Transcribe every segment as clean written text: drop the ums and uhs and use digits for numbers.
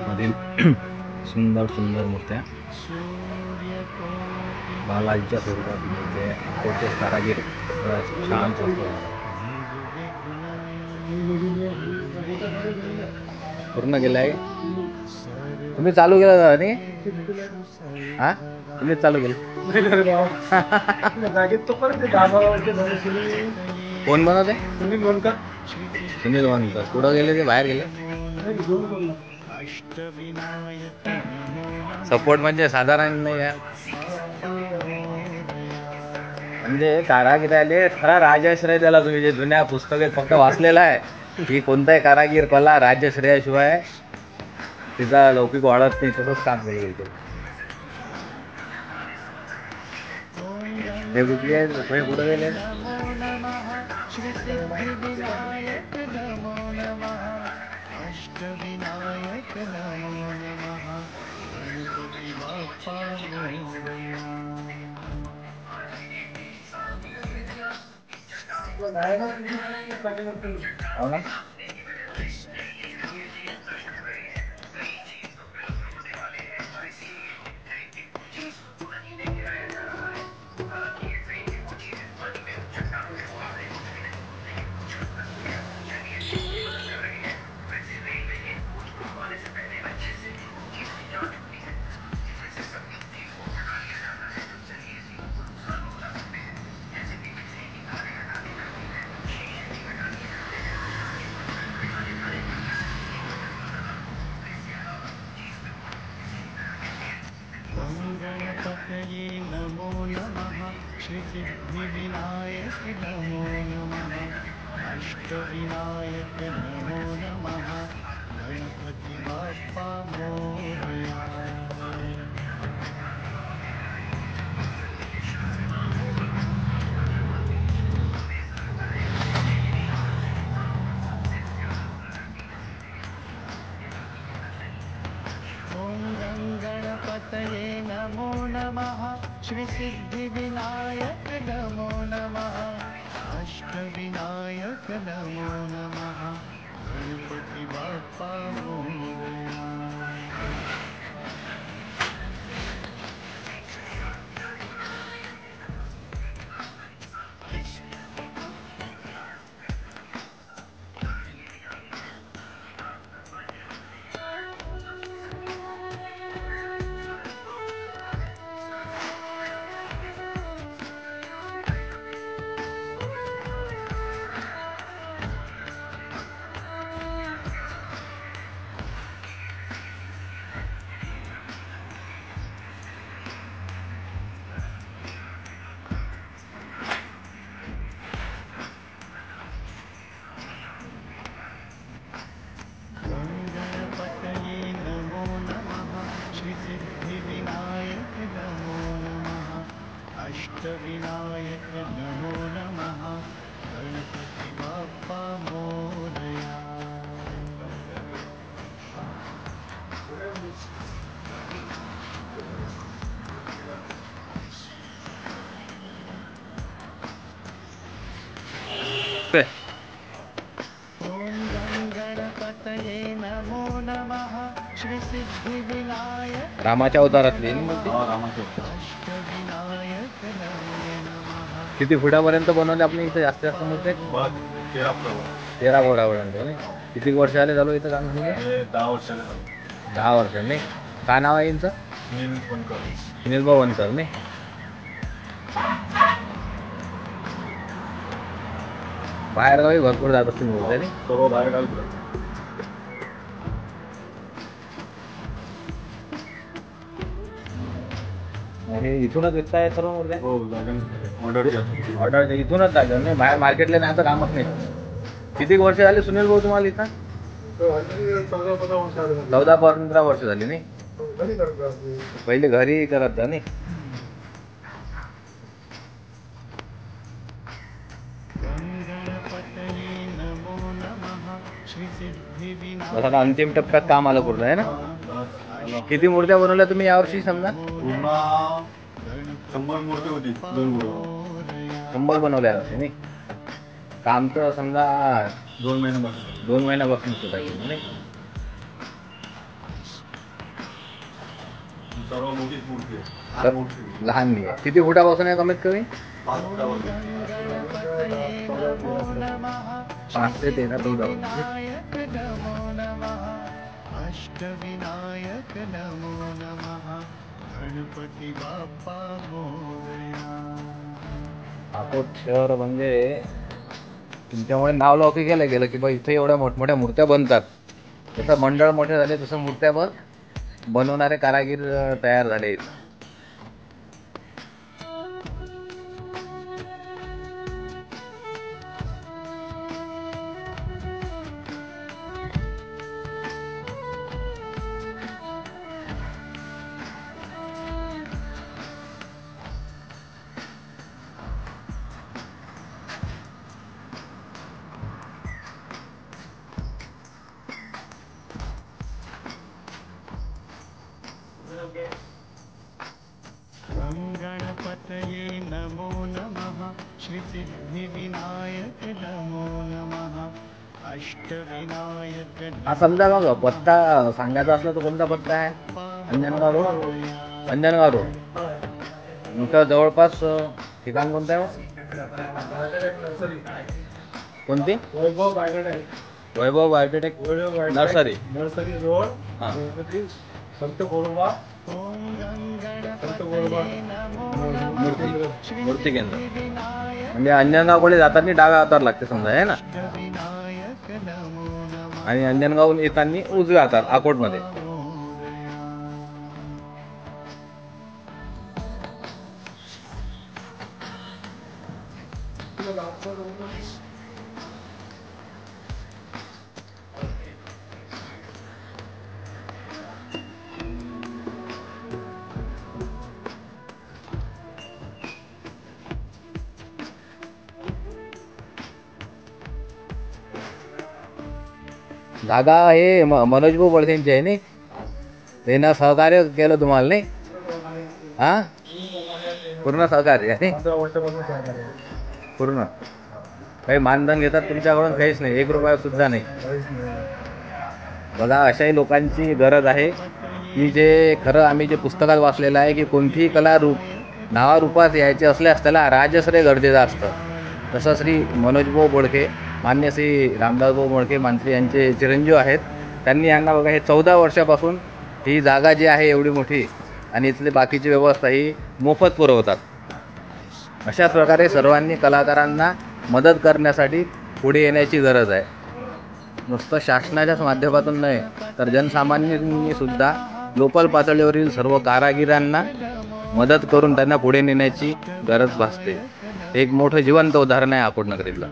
मधील सुंदर सुंदर मूर्त्या बालाजीच्या स्वरूपातील मूर्ती आहे. अकोटचे कारागीर छान पूर्ण केलं आहे. तुम्ही चालू केलं दादा नाही? हा तुम्हीच चालू केलं. कोण बनवते? सुनील वनकर. कुठं गेले ते? बाहेर गेले. सपोर्ट म्हणजे साधारण नाही आहे. म्हणजे कारागीर आले खरा राजश्रय त्याला. तुम्ही जे जुन्या पुस्तकात फक्त वाचलेला आहे की कोणताही कारागीर कला राजश्रयाशिवाय तिचा लौकिक वाढत नाही. तसंच काम केलं ते कुठली आहे? कुठं गेले? अष्टविनायक नमो नमः गणपती बाप्पा मोरया. गणपतये नमो नमः श्री सिद्धिविनायक नमो नमः अष्टविनायक नमो नमः गणपती बाप्पा मोरया. गणपतये नमो नमः श्री सिद्धिविनायक नमो नमः अष्टविनायक नमो नमः गणपती बाप्पा मोरया. सिद्धिविनायक नमो नमः अष्टविनायक नमो नमः गणपती बाप्पा मोरया. गणपतये नमो नमः श्री सिद्धिविनायक. रामाच्या अवतारातली अष्टविनायक नमो नमः. किती फुटापर्यंत बनवले आपण इथे? जास्त जास्त मूर्ती 13 फुटापर्यंत नाही. किती वर्ष आले चालू इथं काम? 10 वर्ष. 10 वर्ष नाही. काय नाव आहे यांचं? सुनील वनकर नाही. बाहेरगावी भरपूर जात असतील मूर्त्या नाही. सर्व बाहेरगावी. हे इथूनच विकताय सर्व मूर्त्या? हो, ऑर्डर इथूनच जागा नाही. बाहेर मार्केटला न्यायचं कामच नाही. किती वर्ष झाली सुनील भाऊ तुम्हाला इथं? 14-15 वर्ष झाली नाही. पहिले घरी करत जा नाही. बस आता अंतिम टप्प्यात काम आलं पूर्ण आहे ना. किती मूर्त्या बनवल्या तुम्ही यावर्षी समजा? पूर्ण 100 मूर्ती होती. 100 बनवल्या नाही. काम तर समजा 2 महिन्यापासून 2 महिन्यापासून सुद्धा केलं नाही. सर्व मोठीच मूर्ती आहे. तर लहान नाही आहे. किती फुटापासून आहे कमीत कमी? 5 फुटापासून. 5 ते 13 फुट. अष्टविनायक नमो नमः गणपती बाप्पा मोरया. अकोट शहर म्हणजे तुमच्यामुळे नाव लौकिक केलं गेलं की बा इथे एवढ्या मोठमोठ्या मूर्त्या बनतात. जसं मंडळ मोठे झाले तसं मूर्त्या पण बनवणारे कारागीर तयार झाले. गणपतये नमो नमः श्री सिद्धिविनायक नमो नमः अष्टविनायक. हा समजा मग पत्ता सांगायचा असला तर कोणता पत्ता आहे? अंजनगाव रोड. अंजनगाव रोड तुमच्या जवळपास ठिकाण कोणतं आहे? कोणती? वैभव बायोटेक नर्सरी. रोड हां. संत गोरोबा मूर्ती केंद्र म्हणजे अंजनगावकडे जाताना डाव्या हातावर लागते समजा आहे ना. आणि अंजनगावहून येताना उजव्या हातावर अकोटमध्ये. जागा हे मनोज भाऊ बळसेंची आहे नाही. त्यांना सहकार्य केलं तुम्हाला नाही. हा पूर्ण सहकार्य आहे पूर्ण. काही मानधन घेतात तुमच्याकडून? काहीच नाही, 1 रुपया सुद्धा नाही. बघा अशाही लोकांची गरज आहे की जे खरं आम्ही जे पुस्तकात वाचलेलं आहे की कोणतीही कला नावारूपात यायचे असल्यास त्याला राजश्रय गरजेचं असतं. तसं श्री मनोजभाऊ बोडके, मान्य श्री रामदासभाऊ बोडके मानसी यांचे चिरंजीव आहेत. त्यांनी यांना बघा हे 14 वर्षापासून ही जागा जी आहे एवढी मोठी आणि इथली बाकीची व्यवस्था ही मोफत पुरवतात. अशाच प्रकारे सर्वांनी कलाकारांना मदत करण्यासाठी पुढे येण्याची गरज आहे. नुसतं शासनाच्याच माध्यमातून नाही तर जनसामान्यांनी सुद्धा लोकल पातळीवरील सर्व कारागिरांना मदत करून त्यांना पुढे नेण्याची गरज भासते. एक मोठं जिवंत उदाहरण आहे अकोट नगरीतलं.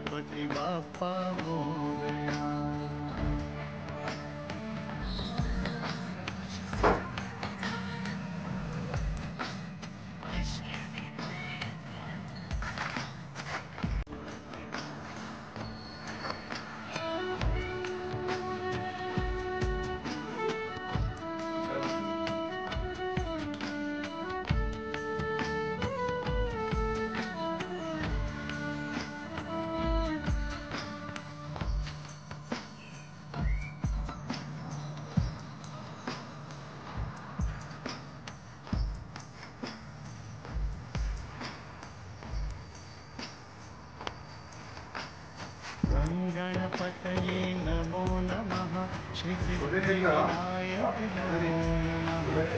गणपतये नमो नमः श्री सिद्धिविनायक नमो नमः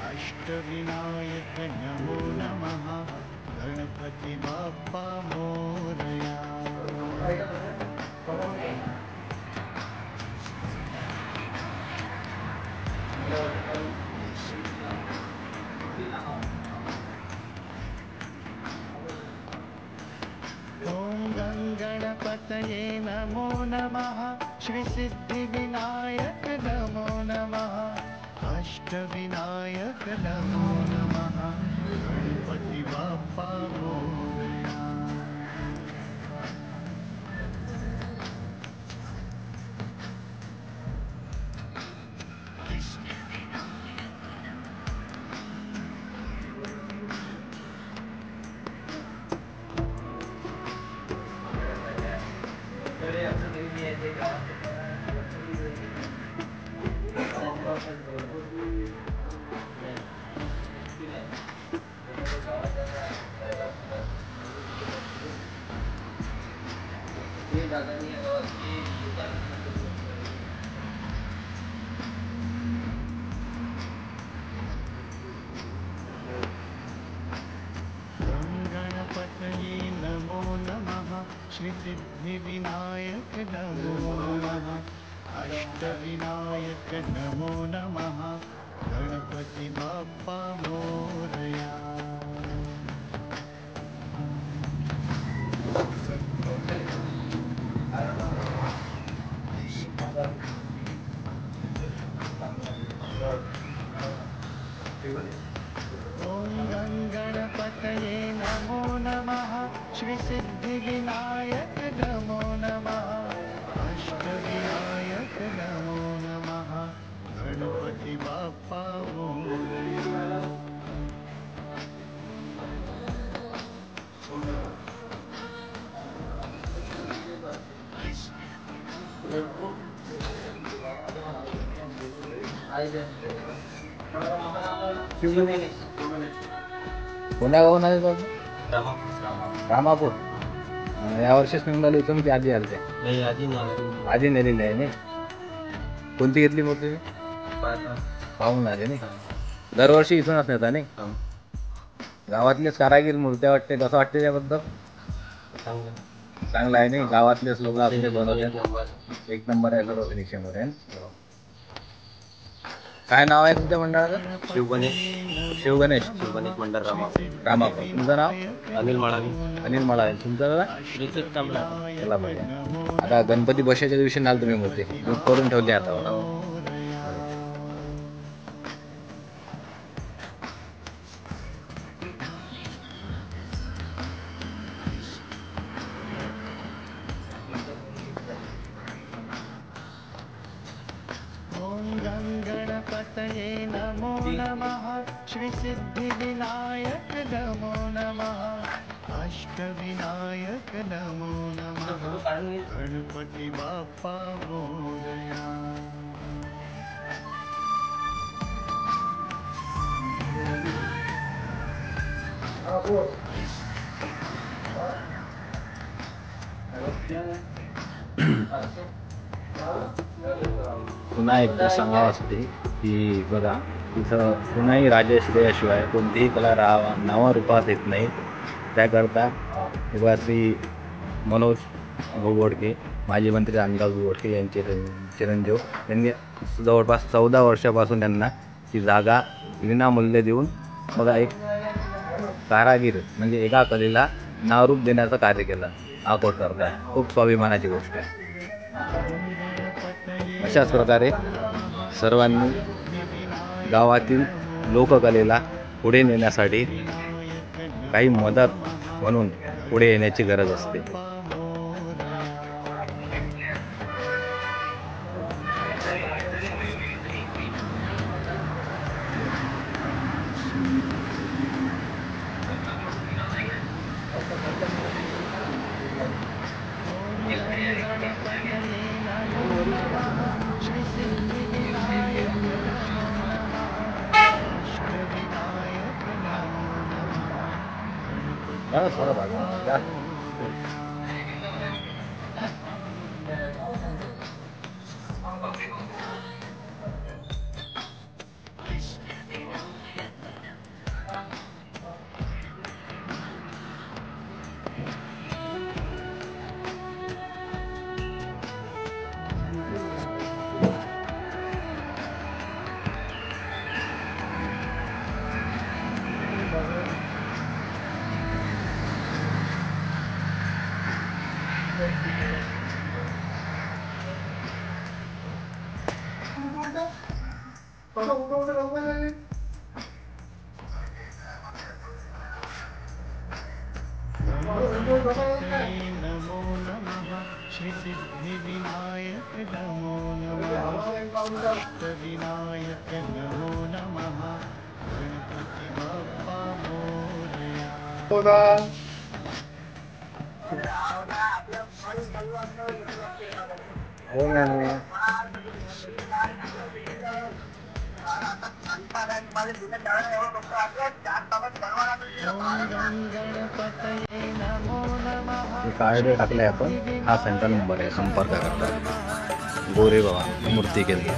अष्टविनायक नमो नमः गणपती बाप्पा मोरया. गणपतये नमो नमः श्री सिद्धिविनायक नमो नमः अष्टविनायक नमो नमः गणपती बाप्पा मोरया. गणपतये नमो नमः श्री सिद्धिविनायक नमो नमः अष्टविनायक नमो नमः गणपति बाप्पा मोरया. ॐ गणपतये नमो नमः श्री सिद्धिविनायक नमो नमः अष्टविनायक नमो नमः गणपति बाप्पा मोरया. कोण्या गावून आले बाबा? रामापूर. यावर्षीच निघाली इथून की आधी आलते? आधी नेलेली आहे नाही. कोणती घेतली मग तुम्ही? पाहून आले नाही. दरवर्षी इथूनच नेता नाही. गावातलेच कारागीर मूर्त्या वाटते, कसं वाटते त्याबद्दल? चांगलं आहे नाही. गावातलेच लोक आपले बनवतात. एक नंबर आहे सर्व फिनिशिंगमध्ये. काय नाव आहे तुमच्या मंडळाचं? शिवगणेश. शिवगणेश मंडळ रामापूर. तुमचं नाव? अनिल मळावे. तुमचं दादा? चला बघा. आता गणपती बसायच्या दिवशी नाल तुम्ही मूर्ती बुक करून ठेवली आता. गणपतये नमो नमः श्री सिद्धिविनायक नमो नमः अष्टविनायक नमो नमः गणपति बाप्पा मोरया. पुन्हा एकदा सांगावं असते की बघा, इथं कुणाही राजश्रेयाशिवाय कोणतीही कला नावारूपात येत नाही. त्याकरता बघा श्री मनोज गोगोडके, माजी मंत्री रामदास गोगोडके यांचे चिरंजीव यांनी जवळपास 14 वर्षापासून त्यांना ती जागा विनामूल्य देऊन बघा एक कारागीर म्हणजे एका कलेला नावरूप देण्याचं कार्य केलं. हा करता खूप स्वाभिमानाची गोष्ट आहे. अशाच प्रकारे सर्वांनी गावातील लोककलेला पुढे नेण्यासाठी काही मदत म्हणून पुढे येण्याची गरज असते. नमो नमः श्री सिद्धिविनायक नमो नमः अष्टविनायक नमो नमः गणपति बाप्पा मोरया. गणपतये नमो नमः हे कार्ड टाकलंय आपण, हा सेंट्रल नंबर आहे संपर्क करता. गोरे बाबा मूर्ती केंद्र.